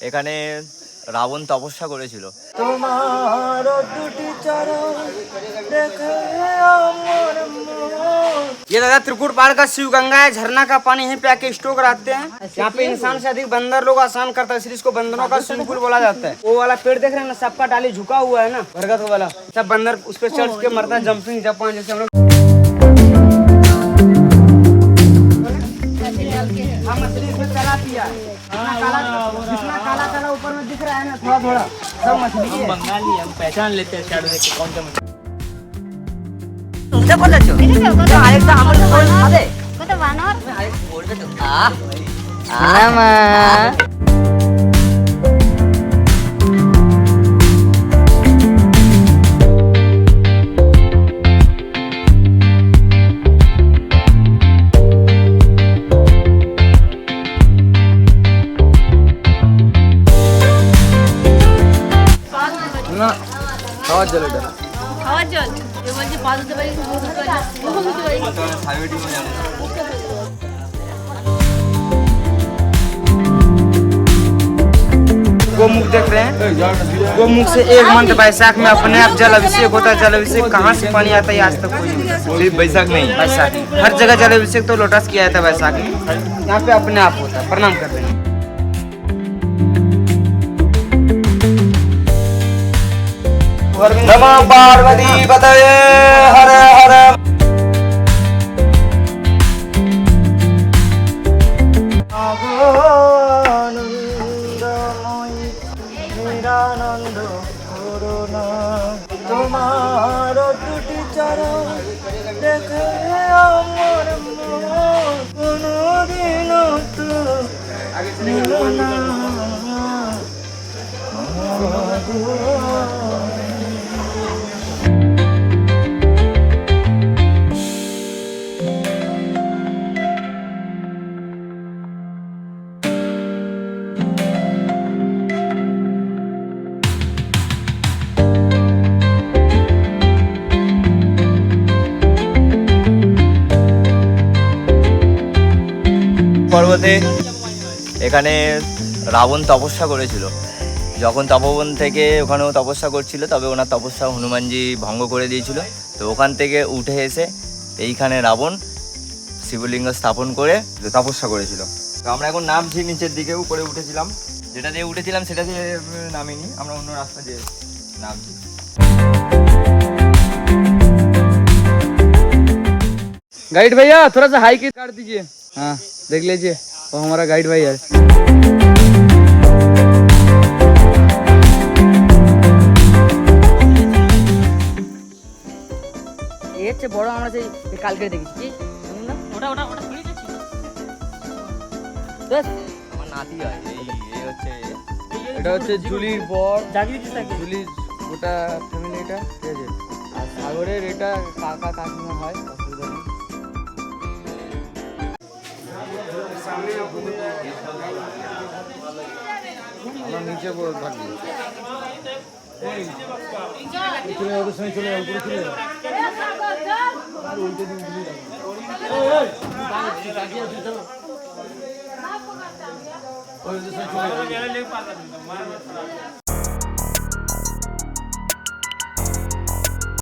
এখানে রাবণ তপস্যা করেছিল। তোমার দুটি চরণ দেখে আমার মন। ये दादा त्रिकुट पार का शिव गंगा है। झरना का पानी यहीं पे आके स्टोक रखते हैं। यहाँ पे इंसान से अधिक बंदर लोग स्नान करता है, इसलिए इसको बंदरों का स्विमिंग पूल बोला जाता है। वो वाला पेड़ देख रहे हैं ना, सबका डाली झुका हुआ है ना, बरगद वाला, सब बंदर उस पे चढ़ के मरता है। जंपिंग जापान जैसे हम लोग मछली इसमें चलाती है। जितना काला काला ऊपर में दिख रहा है ना, थोड़ा थोड़ा सब मछली है। बंगाली हम पहचान लेते हैं शैडो देख के कौन सा मछली। বুঝতে পারছো? আরেকটা আমার হবে কত বানর আরেকটা বলবে তো আলামা ना खावा जल इधर খাওয়ার জল এ বলছে পা ধুতে পারি মুখ ধুতে পারি মুখ ধুতে পারি गोमुख देख रहे हैं। गोमुख से एक मंथ बैसाख में अपने आप जल अभिषेक होता है। जल अभिषेक कहाँ से पानी आता है आज तक कोई नहीं जानता। सिर्फ बैसाख में ही। बैसाख हर जगह जल अभिषेक तो लोटस किया जाता है बैसाख में, यहाँ पे अपने आप होता है। प्रणाम कर रहे हैं। नमः पार्वती पतये हर हर আনন্দময়ী নিরানন্দ করুণা তোমার দুটি চরণ দেখে আমার মন কোনদিন তো নিল না। পর্বতে এখানে রাবণ তপস্যা করেছিল। যখন তপবন থেকে ওখানেও তপস্যা করছিল, তবে ওনার তপস্যা হনুমানজি ভঙ্গ করে দিয়েছিল। তো ওখান থেকে উঠে এসে এইখানে রাবণ শিবলিঙ্গ স্থাপন করে তপস্যা করেছিল। তো আমরা এখন নামছি নিচের দিকে, উপরে উঠেছিলাম, যেটা দিয়ে উঠেছিলাম সেটা দিয়ে নামিনি, আমরা অন্য রাস্তা দিয়ে নামছি। गाइड भैया थोड़ा सा हाई की काट दीजिए। हाँ देख लीजिए, वो हमारा गाइड भाई है। এর চেয়ে বড় আমরা সেই কালকে দেখেছি না, ওটা ওটা ওটা ছড়িয়ে যাচ্ছে। আমার নাতি হয়, এই হচ্ছে এটা হচ্ছে জুলির বর, জাগিয়ে দিতে থাকে জুলির গোটা ফ্যামিলি এটা, ঠিক আছে। আর সাগরের এটা কাকা কাকিমা হয়, অসুবিধা নেই। আমরা নিচে থাকি। চল